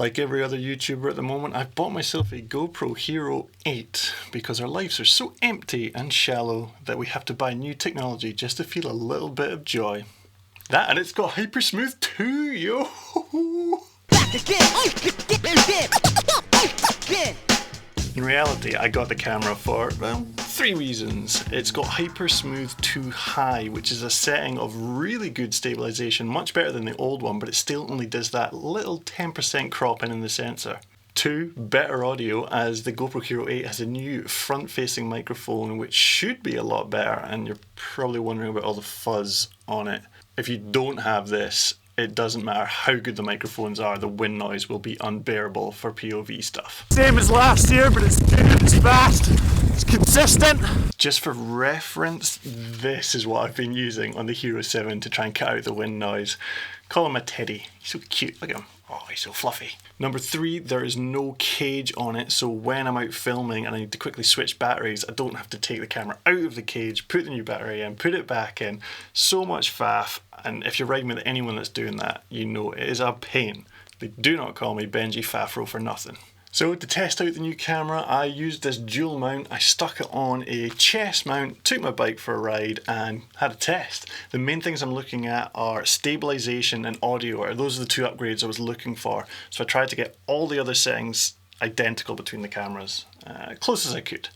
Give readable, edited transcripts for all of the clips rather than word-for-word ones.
Like every other YouTuber at the moment, I've bought myself a GoPro Hero 8 because our lives are so empty and shallow that we have to buy new technology just to feel a little bit of joy. That, and it's got hyper smooth too, yo! In reality, I got the camera for, well, 3 reasons. It's got Hyper Smooth 2 High, which is a setting of really good stabilization, much better than the old one, but it still only does that little 10% cropping in the sensor. 2, better audio, as the GoPro Hero 8 has a new front-facing microphone, which should be a lot better, and you're probably wondering about all the fuzz on it. If you don't have this, it doesn't matter how good the microphones are, the wind noise will be unbearable for POV stuff. Same as last year, but it's good, it's fast, it's consistent. Just for reference, this is what I've been using on the Hero 7 to try and cut out the wind noise. Call him a teddy. He's so cute, look at him. Oh, he's so fluffy. Number 3, there is no cage on it, so when I'm out filming and I need to quickly switch batteries, I don't have to take the camera out of the cage, put the new battery in, put it back in. So much faff, and if you're riding with anyone that's doing that, you know it is a pain. They do not call me Benji Fafro for nothing. So to test out the new camera, I used this dual mount. I stuck it on a chest mount, took my bike for a ride and had a test. The main things I'm looking at are stabilization and audio. Those are the 2 upgrades I was looking for. So I tried to get all the other settings identical between the cameras, close as I could.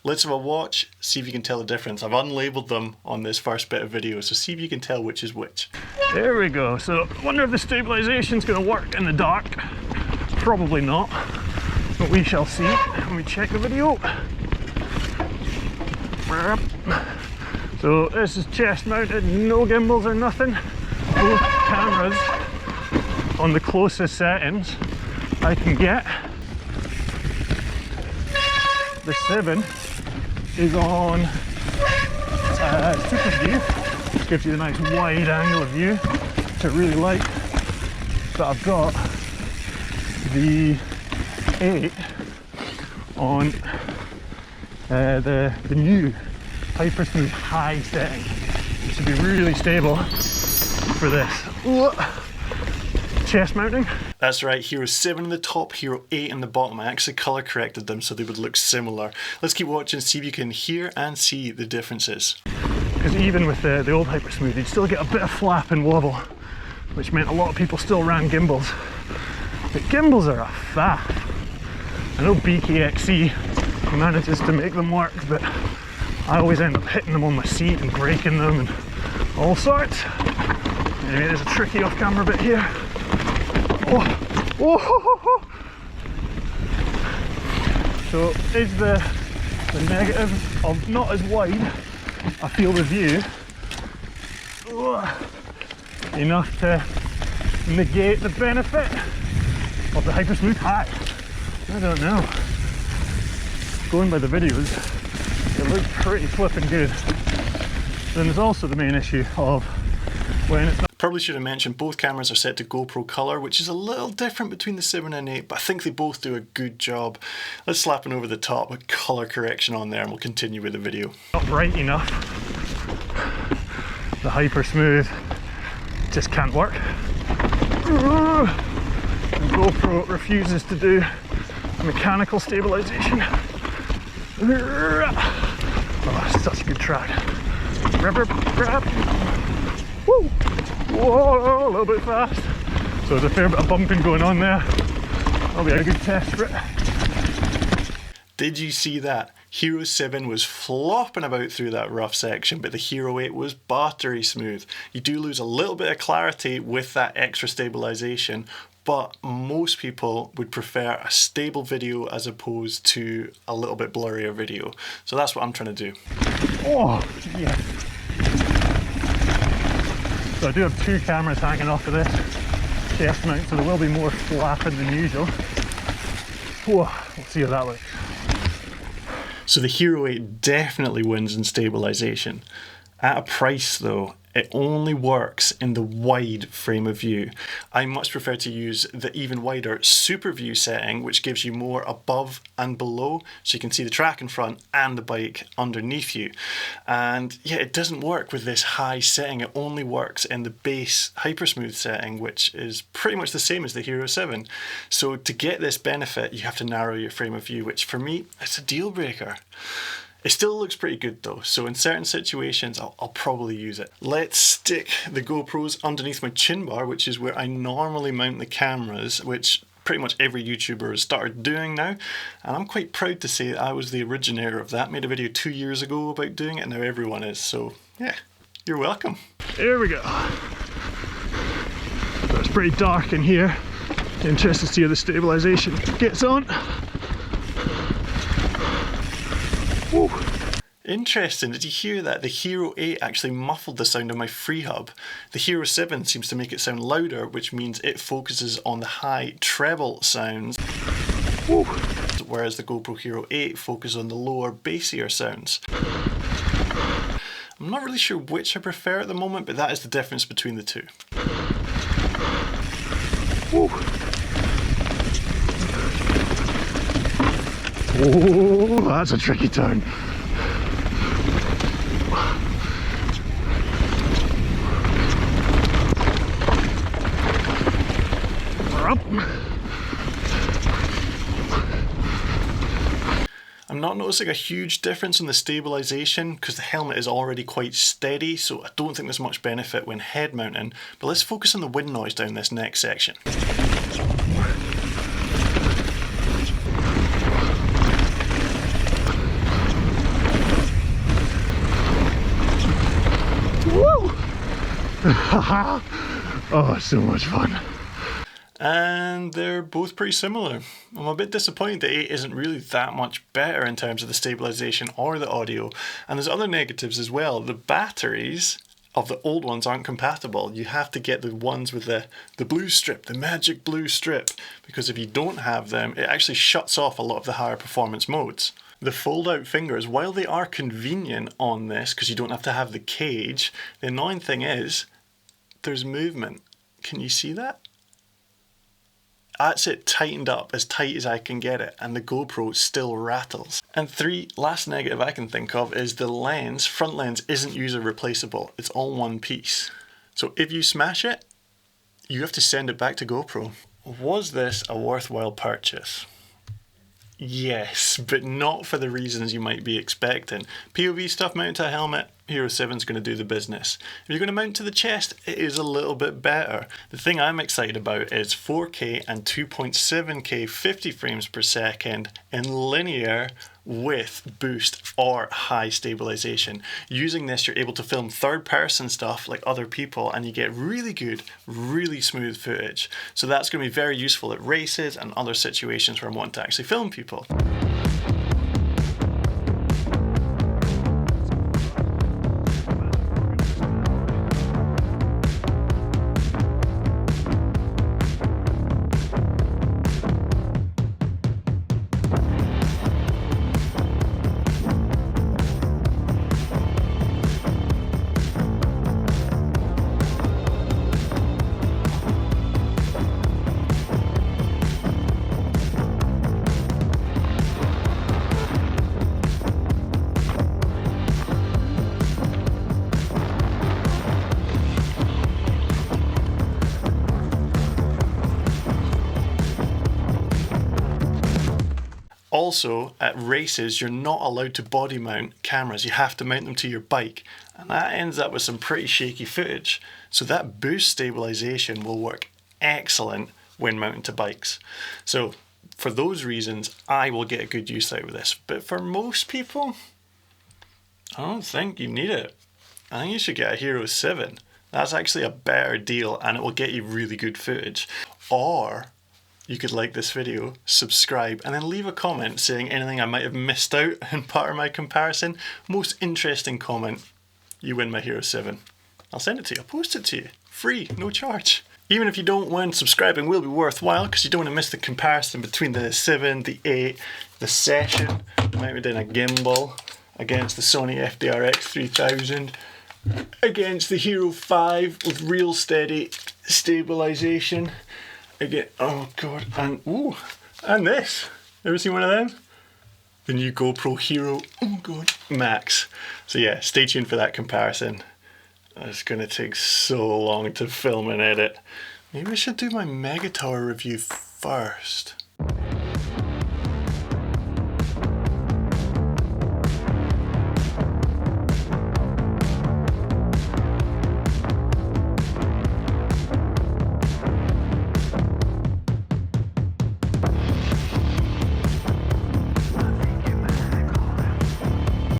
Let's have a watch, see if you can tell the difference. I've unlabeled them on this first bit of video, so see if you can tell which is which. There we go. So I wonder if the stabilization's going to work in the dark. Probably not. But we shall see when we check the video. So this is chest mounted, no gimbals or nothing. Both cameras on the closest settings I can get. The 7 is on super view, which gives you a nice wide angle of view, which I really like. But I've got the 8 on the new Hyper Smooth High setting. It should be really stable for this. Chest mounting. That's right, Hero 7 in the top, Hero 8 in the bottom. I actually colour corrected them so they would look similar. Let's keep watching, see if you can hear and see the differences. Because even with the old Hyper Smooth, you'd still get a bit of flap and wobble, which meant a lot of people still ran gimbals. But gimbals are a faff. I know BKXC manages to make them work, but I always end up hitting them on my seat and breaking them and all sorts. Anyway, there's a tricky off-camera bit here. So is the negative of not as wide a field of view enough to negate the benefit of the Hyper Smooth High? I don't know. Going by the videos, it looks pretty flipping good. Then there's also the main issue of when it's not. Probably should have mentioned both cameras are set to GoPro color, which is a little different between the 7 and 8, but I think they both do a good job. Let's slap an over the top with color correction on there and we'll continue with the video. Not bright enough. The Hyper Smooth just can't work. And GoPro refuses to do mechanical stabilization. Oh, such a good track. Woo! Whoa, a little bit fast. So there's a fair bit of bumping going on there. That'll be a good test for it. Did you see that? Hero 7 was flopping about through that rough section, but the Hero 8 was buttery smooth. You do lose a little bit of clarity with that extra stabilization, but most people would prefer a stable video as opposed to a little bit blurrier video. So that's what I'm trying to do. Oh, yeah. So I do have 2 cameras hanging off of this chest mount, so there will be more flapping than usual. Whoa, we'll see how that looks. So the Hero 8 definitely wins in stabilization. At a price though, it only works in the wide frame of view. I much prefer to use the even wider super view setting, which gives you more above and below, so you can see the track in front and the bike underneath you. And yeah, it doesn't work with this high setting. It only works in the base hypersmooth setting, which is pretty much the same as the Hero 7. So to get this benefit, you have to narrow your frame of view, which for me, it's a deal breaker. It still looks pretty good though, so in certain situations I'll probably use it. Let's stick the GoPros underneath my chin bar, which is where I normally mount the cameras, which pretty much every YouTuber has started doing now, and I'm quite proud to say that I was the originator of that. Made a video 2 years ago about doing it, and now everyone is, so yeah, you're welcome. Here we go. So it's pretty dark in here. Interested to see how the stabilisation gets on. Whoa. Interesting, did you hear that? The Hero 8 actually muffled the sound of my free hub. The Hero 7 seems to make it sound louder, which means it focuses on the high treble sounds. Whoa. Whereas the GoPro Hero 8 focuses on the lower bassier sounds. I'm not really sure which I prefer at the moment, but that is the difference between the two. Whoa. Oh, that's a tricky turn. We're up. I'm not noticing a huge difference in the stabilisation because the helmet is already quite steady, so I don't think there's much benefit when head mounting, but let's focus on the wind noise down this next section. Oh, so much fun. And they're both pretty similar. I'm a bit disappointed the 8 isn't really that much better in terms of the stabilisation or the audio. And there's other negatives as well. The batteries of the old ones aren't compatible. You have to get the ones with the blue strip, the magic blue strip, because if you don't have them, it actually shuts off a lot of the higher performance modes. The fold-out fingers, while they are convenient on this because you don't have to have the cage, the annoying thing is there's movement. Can you see that? That's it tightened up as tight as I can get it, and the GoPro still rattles. And last negative I can think of is the lens. Front lens isn't user replaceable. It's all one piece. So if you smash it, you have to send it back to GoPro. Was this a worthwhile purchase? Yes, but not for the reasons you might be expecting. POV stuff mounted to a helmet, Hero 7's going to do the business. If you're going to mount to the chest, it is a little bit better. The thing I'm excited about is 4K and 2.7K 50 frames per second in linear with boost or high stabilization. Using this, you're able to film third-person stuff like other people, and you get really good, really smooth footage. So that's going to be very useful at races and other situations where I want to actually film people. Also, at races, you're not allowed to body mount cameras. You have to mount them to your bike, and that ends up with some pretty shaky footage. So that boost stabilization will work excellent when mounted to bikes. So for those reasons, I will get a good use out of this. But for most people, I don't think you need it. I think you should get a Hero 7. That's actually a better deal, and it will get you really good footage. Or you could like this video, subscribe, and then leave a comment saying anything I might have missed out in part of my comparison. Most interesting comment, you win my Hero 7. I'll send it to you, I'll post it to you. Free, no charge. Even if you don't win, subscribing will be worthwhile because you don't want to miss the comparison between the 7, the 8, the Session, mounted in a gimbal against the Sony FDRX 3000, against the Hero 5 with real steady stabilisation. Again, oh god, and ooh, and this. Ever seen one of them? The new GoPro Hero, oh god, Max. So yeah, stay tuned for that comparison. It's gonna take so long to film and edit. Maybe I should do my Mega Tower review first.